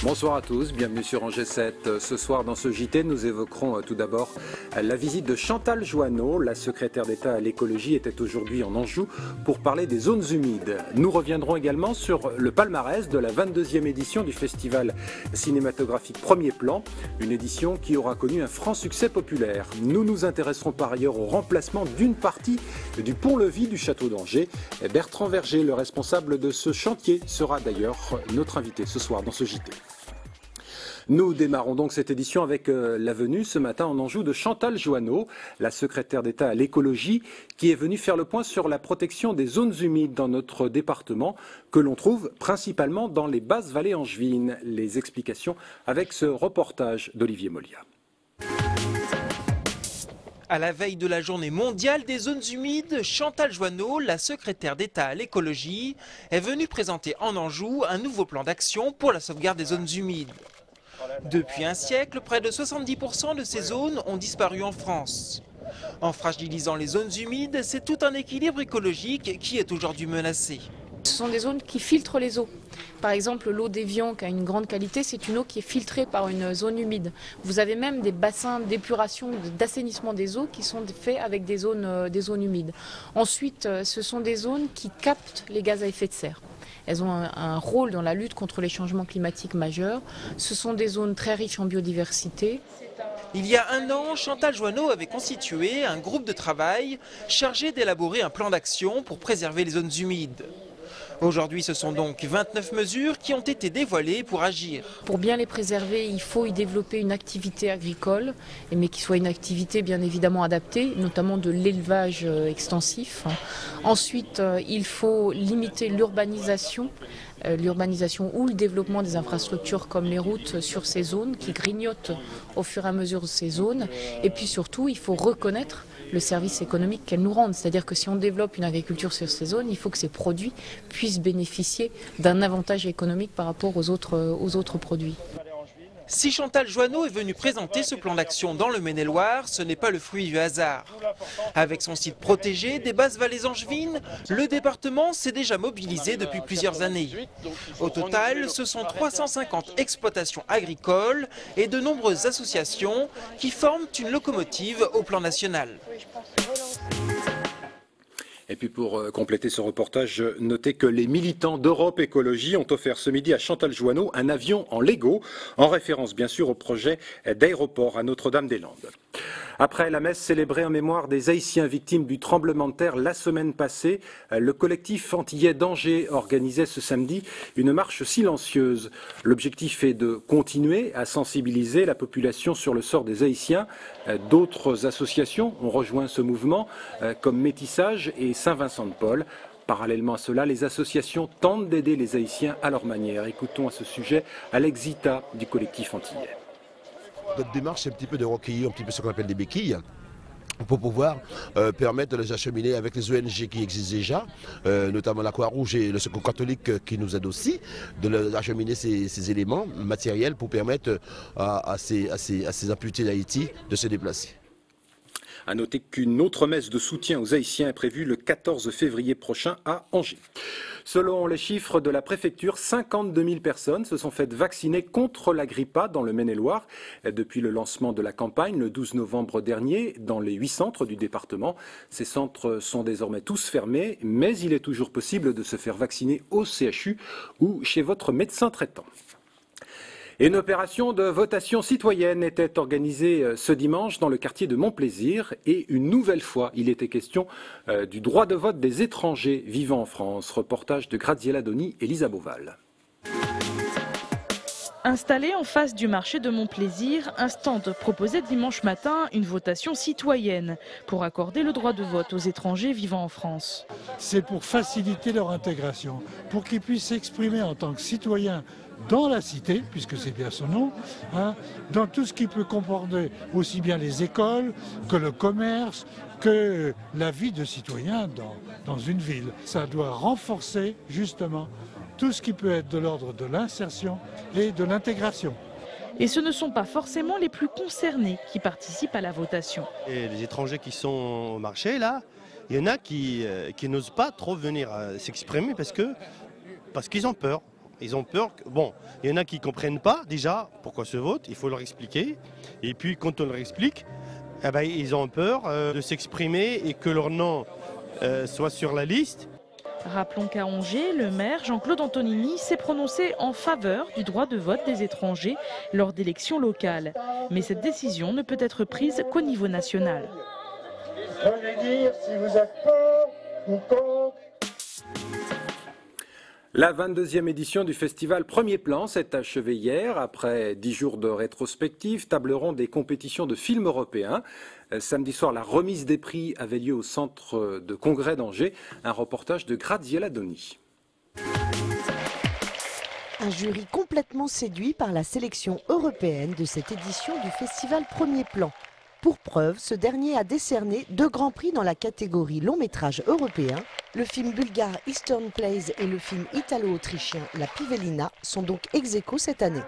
Bonsoir à tous, bienvenue sur Angers 7. Ce soir dans ce JT, nous évoquerons tout d'abord la visite de Chantal Joanneau. La secrétaire d'État à l'écologie était aujourd'hui en Anjou pour parler des zones humides. Nous reviendrons également sur le palmarès de la 22e édition du festival cinématographique Premier Plan, une édition qui aura connu un franc succès populaire. Nous nous intéresserons par ailleurs au remplacement d'une partie du pont-levis du château d'Angers. Bertrand Verger, le responsable de ce chantier, sera d'ailleurs notre invité ce soir dans ce JT. Nous démarrons donc cette édition avec la venue ce matin en Anjou de Chantal Joanneau, la secrétaire d'État à l'écologie, qui est venue faire le point sur la protection des zones humides dans notre département, que l'on trouve principalement dans les basses vallées angevines. Les explications avec ce reportage d'Olivier Molia. À la veille de la journée mondiale des zones humides, Chantal Joanneau, la secrétaire d'État à l'écologie, est venue présenter en Anjou un nouveau plan d'action pour la sauvegarde des zones humides. Depuis un siècle, près de 70% de ces zones ont disparu en France. En fragilisant les zones humides, c'est tout un équilibre écologique qui est aujourd'hui menacé. Ce sont des zones qui filtrent les eaux. Par exemple, l'eau d'Évian, qui a une grande qualité, c'est une eau qui est filtrée par une zone humide. Vous avez même des bassins d'épuration, d'assainissement des eaux qui sont faits avec des zones humides. Ensuite, ce sont des zones qui captent les gaz à effet de serre. Elles ont un rôle dans la lutte contre les changements climatiques majeurs. Ce sont des zones très riches en biodiversité. Il y a un an, Chantal Joanneau avait constitué un groupe de travail chargé d'élaborer un plan d'action pour préserver les zones humides. Aujourd'hui, ce sont donc 29 mesures qui ont été dévoilées pour agir. Pour bien les préserver, il faut y développer une activité agricole, mais qui soit une activité bien évidemment adaptée, notamment de l'élevage extensif. Ensuite, il faut limiter l'urbanisation ou le développement des infrastructures comme les routes sur ces zones qui grignotent au fur et à mesure de ces zones. Et puis surtout, il faut reconnaître le service économique qu'elles nous rendent. C'est-à-dire que si on développe une agriculture sur ces zones, il faut que ces produits puissent bénéficier d'un avantage économique par rapport aux autres produits. Si Chantal Joanneau est venue présenter ce plan d'action dans le Maine-et-Loire, ce n'est pas le fruit du hasard. Avec son site protégé des basses vallées angevines, le département s'est déjà mobilisé depuis plusieurs années. Au total, ce sont 350 exploitations agricoles et de nombreuses associations qui forment une locomotive au plan national. Et puis pour compléter ce reportage, notez que les militants d'Europe Écologie ont offert ce midi à Chantal Joanneau un avion en Lego, en référence bien sûr au projet d'aéroport à Notre-Dame-des-Landes. Après la messe célébrée en mémoire des Haïtiens victimes du tremblement de terre la semaine passée, le collectif antillais d'Angers organisait ce samedi une marche silencieuse. L'objectif est de continuer à sensibiliser la population sur le sort des Haïtiens. D'autres associations ont rejoint ce mouvement, comme Métissage et Saint-Vincent-de-Paul. Parallèlement à cela, les associations tentent d'aider les Haïtiens à leur manière. Écoutons à ce sujet Alex Zita du collectif antillais. Notre démarche, c'est un petit peu de recueillir un petit peu ce qu'on appelle des béquilles pour pouvoir permettre de les acheminer avec les ONG qui existent déjà, notamment la Croix-Rouge et le Secours catholique qui nous aident aussi, de les acheminer ces éléments matériels pour permettre à ces amputés d'Haïti de se déplacer. À noter qu'une autre messe de soutien aux Haïtiens est prévue le 14 février prochain à Angers. Selon les chiffres de la préfecture, 52 000 personnes se sont faites vacciner contre la grippe A dans le Maine-et-Loire depuis le lancement de la campagne le 12 novembre dernier dans les 8 centres du département. Ces centres sont désormais tous fermés, mais il est toujours possible de se faire vacciner au CHU ou chez votre médecin traitant. Et une opération de votation citoyenne était organisée ce dimanche dans le quartier de Montplaisir et une nouvelle fois, il était question du droit de vote des étrangers vivant en France. Reportage de Graziella Doni et Lisa Beauval. Installé en face du marché de Montplaisir, un stand proposait dimanche matin une votation citoyenne pour accorder le droit de vote aux étrangers vivant en France. C'est pour faciliter leur intégration, pour qu'ils puissent s'exprimer en tant que citoyens dans la cité, puisque c'est bien son nom, dans tout ce qui peut comporter aussi bien les écoles que le commerce, que la vie de citoyen dans une ville. Ça doit renforcer justement tout ce qui peut être de l'ordre de l'insertion et de l'intégration. Et ce ne sont pas forcément les plus concernés qui participent à la votation. Et les étrangers qui sont au marché, là, il y en a qui n'osent pas trop venir s'exprimer parce qu'ils ont peur. Ils ont peur. Bon, il y en a qui ne comprennent pas déjà pourquoi ce vote. Il faut leur expliquer. Et puis quand on leur explique, eh ben, ils ont peur de s'exprimer et que leur nom soit sur la liste. Rappelons qu'à Angers, le maire Jean-Claude Antonini s'est prononcé en faveur du droit de vote des étrangers lors d'élections locales. Mais cette décision ne peut être prise qu'au niveau national. Veuillez dire si vous êtes pour ou contre. La 22e édition du festival Premier Plan s'est achevée hier. Après 10 jours de rétrospective, table ronde des compétitions de films européens. Samedi soir, la remise des prix avait lieu au centre de congrès d'Angers. Un reportage de Graziella Doni. Un jury complètement séduit par la sélection européenne de cette édition du festival Premier Plan. Pour preuve, ce dernier a décerné 2 grands prix dans la catégorie long métrage européen. Le film bulgare Eastern Plays et le film italo-autrichien La Pivellina sont donc ex-aequo cette année.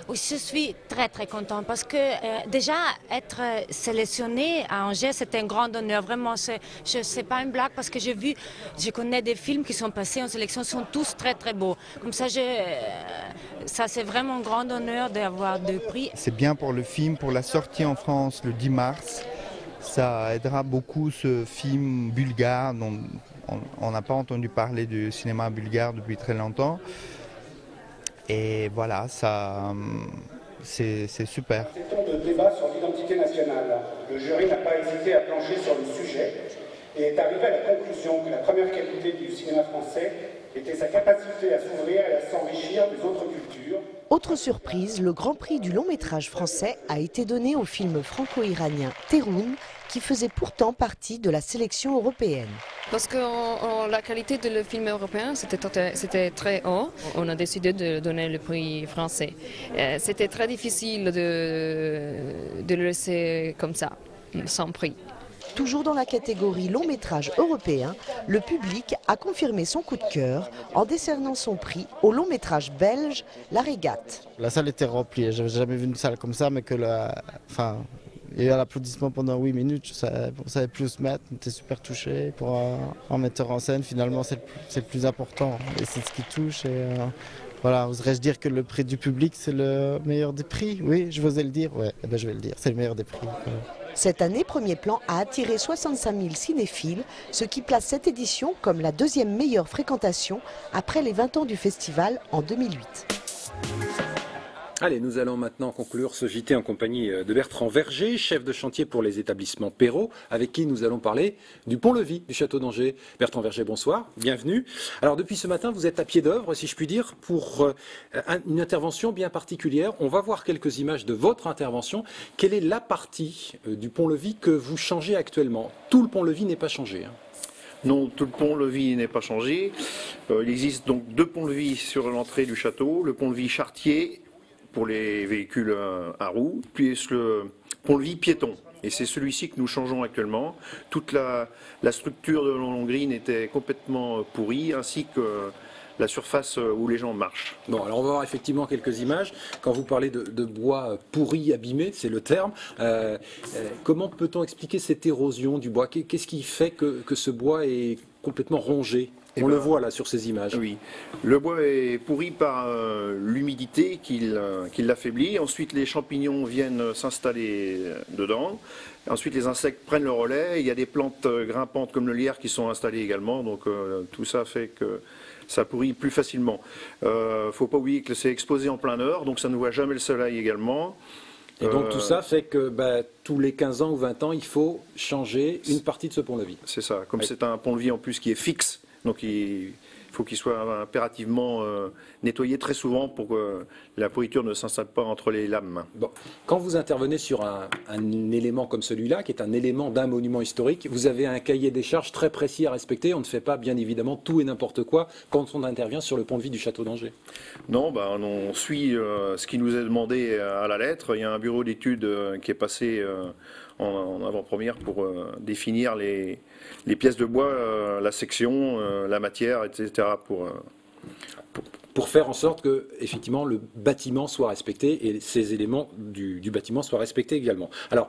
Oui, je suis très contente parce que déjà être sélectionnée à Angers, c'est un grand honneur. Vraiment, c'est pas une blague parce que je connais des films qui sont passés en sélection, sont tous très beaux. Comme ça, ça c'est vraiment un grand honneur d'avoir 2 prix. C'est bien pour le film, pour la sortie en France le 10 mars. Ça aidera beaucoup ce film bulgare dont on n'a pas entendu parler du cinéma bulgare depuis très longtemps. Et voilà, ça, c'est super. C'est un de débat sur l'identité nationale. Le jury n'a pas hésité à plancher sur le sujet et est arrivé à la conclusion que la première qualité du cinéma français était sa capacité à s'ouvrir et à s'enrichir des autres cultures. Autre surprise, le grand prix du long métrage français a été donné au film franco-iranien Terroun, qui faisait pourtant partie de la sélection européenne. Parce que la qualité du film européen, c'était très haut. On a décidé de donner le prix français. C'était très difficile de le laisser comme ça, sans prix. Toujours dans la catégorie long métrage européen, le public a confirmé son coup de cœur en décernant son prix au long métrage belge La Régate. La salle était remplie, j'avais jamais vu une salle comme ça, mais que il y a eu un applaudissement pendant 8 minutes, on ne savait plus où se mettre, on était super touchés. Pour un metteur en scène, finalement, c'est le plus important. Et c'est ce qui touche. Et, voilà, oserais-je dire que le prix du public, c'est le meilleur des prix? Oui, je osais le dire, ouais, eh ben, je vais le dire, c'est le meilleur des prix. Cette année, Premier Plan a attiré 65 000 cinéphiles, ce qui place cette édition comme la 2e meilleure fréquentation après les 20 ans du festival en 2008. Allez, nous allons maintenant conclure ce JT en compagnie de Bertrand Verger, chef de chantier pour les établissements Perrault, avec qui nous allons parler du pont-levis du château d'Angers. Bertrand Verger, bonsoir, bienvenue. Alors depuis ce matin, vous êtes à pied d'œuvre, si je puis dire, pour une intervention bien particulière. On va voir quelques images de votre intervention. Quelle est la partie du pont-levis que vous changez actuellement? Tout le pont-levis n'est pas changé, hein. Non, tout le pont-levis n'est pas changé. Il existe donc 2 ponts-levis sur l'entrée du château. Le pont-levis charretier pour les véhicules à roues, puis le pont-levis piéton. Et c'est celui-ci que nous changeons actuellement. Toute la structure de Longrine était complètement pourrie, ainsi que la surface où les gens marchent. Bon, alors on va voir effectivement quelques images. Quand vous parlez de bois pourri, abîmé, c'est le terme. Comment peut-on expliquer cette érosion du bois? Qu'est-ce qui fait que ce bois est complètement rongé? On le voit là sur ces images. Oui, le bois est pourri par l'humidité qui l'affaiblit. Ensuite, les champignons viennent s'installer dedans. Ensuite, les insectes prennent le relais. Il y a des plantes grimpantes comme le lierre qui sont installées également. Donc tout ça fait que ça pourrit plus facilement. Faut pas oublier que c'est exposé en plein nord, donc ça ne voit jamais le soleil également. Et donc tout ça fait que tous les 15 ans ou 20 ans, il faut changer une partie de ce pont-levis. C'est ça, comme c'est un pont-levis en plus qui est fixe, donc il faut qu'il soit impérativement nettoyé très souvent pour que la pourriture ne s'installe pas entre les lames. Bon. Quand vous intervenez sur un élément comme celui-là, qui est un élément d'un monument historique, vous avez un cahier des charges très précis à respecter. On ne fait pas bien évidemment tout et n'importe quoi quand on intervient sur le pont-levis du château d'Angers. Non, on suit ce qui nous est demandé à la lettre. Il y a un bureau d'études qui est passé en avant-première pour définir les pièces de bois, la section, la matière, etc. pour pour faire en sorte que, effectivement, le bâtiment soit respecté et ces éléments du bâtiment soient respectés également. Alors,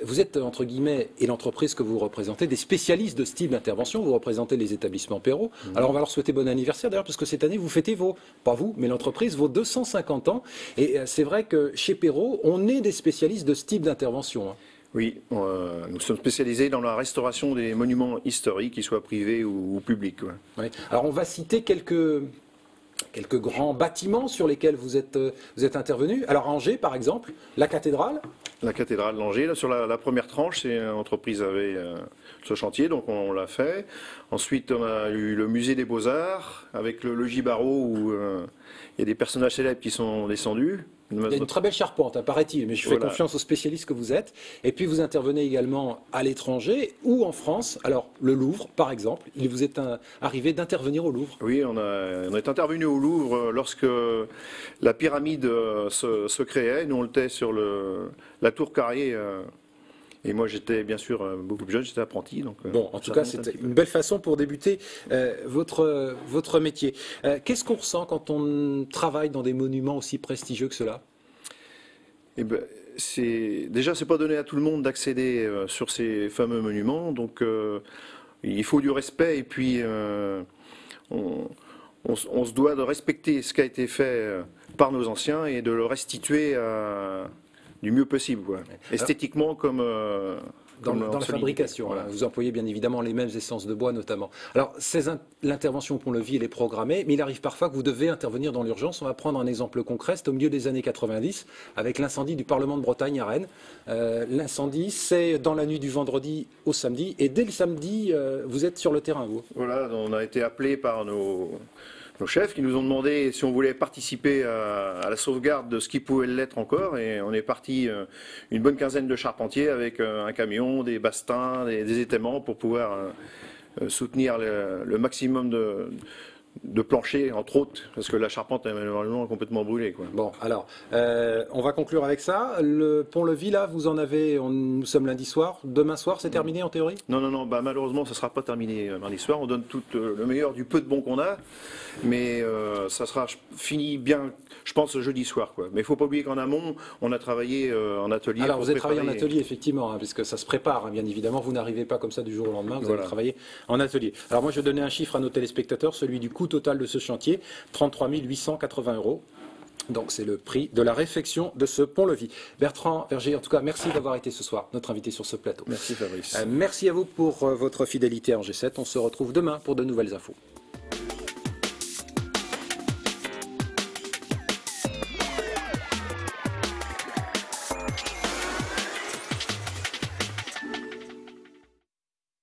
vous êtes, entre guillemets, et l'entreprise que vous représentez, des spécialistes de ce type d'intervention. Vous représentez les établissements Perrault. Alors, on va leur souhaiter bon anniversaire, d'ailleurs, parce que cette année, vous fêtez pas vous, mais l'entreprise, vos 250 ans. Et c'est vrai que chez Perrault, on est des spécialistes de ce type d'intervention. Oui, nous sommes spécialisés dans la restauration des monuments historiques, qu'ils soient privés ou publics. Ouais. Oui. Alors, on va citer quelques grands bâtiments sur lesquels vous êtes intervenus. Alors, à Angers, par exemple, la cathédrale. La cathédrale d'Angers, sur la première tranche, l'entreprise avait ce chantier, donc on l'a fait. Ensuite, on a eu le musée des Beaux-Arts, avec le logis Barrault, où il y a des personnages célèbres qui sont descendus. Il y a une très belle charpente, paraît-il, mais je fais confiance aux spécialistes que vous êtes. Et puis vous intervenez également à l'étranger ou en France. Alors le Louvre, par exemple, il vous est arrivé d'intervenir au Louvre? Oui, on est intervenu au Louvre lorsque la pyramide se créait. Nous on était sur la tour Carrier. Et moi, j'étais bien sûr beaucoup plus jeune, j'étais apprenti. Donc, bon, en tout cas, c'était une belle façon pour débuter votre métier. Qu'est-ce qu'on ressent quand on travaille dans des monuments aussi prestigieux que cela? Eh ben, déjà, c'est pas donné à tout le monde d'accéder sur ces fameux monuments. Donc, il faut du respect et puis on se doit de respecter ce qui a été fait par nos anciens et de le restituer du mieux possible, quoi. Esthétiquement comme dans la fabrication. Voilà. Vous employez bien évidemment les mêmes essences de bois notamment. Alors l'intervention au Pont-Levis, elle est programmée, mais il arrive parfois que vous devez intervenir dans l'urgence. On va prendre un exemple concret, c'est au milieu des années 90 avec l'incendie du Parlement de Bretagne à Rennes. L'incendie, c'est dans la nuit du vendredi au samedi, et dès le samedi, vous êtes sur le terrain, vous. Voilà, on a été appelés par nos chefs qui nous ont demandé si on voulait participer à la sauvegarde de ce qui pouvait l'être encore, et on est parti une bonne quinzaine de charpentiers avec un camion, des bastins, des étaiements pour pouvoir soutenir le maximum de planchers, entre autres, parce que la charpente est malheureusement complètement brûlée, quoi. Bon, alors, on va conclure avec ça. Le Pont-Levis, là, vous en avez, nous sommes lundi soir, demain soir, c'est terminé en théorie? Non, malheureusement, ça ne sera pas terminé mardi soir. On donne tout le meilleur du peu de bon qu'on a, mais ça sera fini bien, je pense, jeudi soir, quoi. Mais il ne faut pas oublier qu'en amont, on a travaillé en atelier. Alors, vous avez travaillé en atelier, effectivement, puisque ça se prépare, bien évidemment. Vous n'arrivez pas comme ça du jour au lendemain, vous allez travailler en atelier. Alors, moi, je vais donner un chiffre à nos téléspectateurs, celui du coût total de ce chantier, 33 880 €. Donc c'est le prix de la réfection de ce pont-levis. Bertrand Verger, en tout cas, merci d'avoir été ce soir notre invité sur ce plateau. Merci Fabrice. Merci à vous pour votre fidélité à Angers 7. On se retrouve demain pour de nouvelles infos.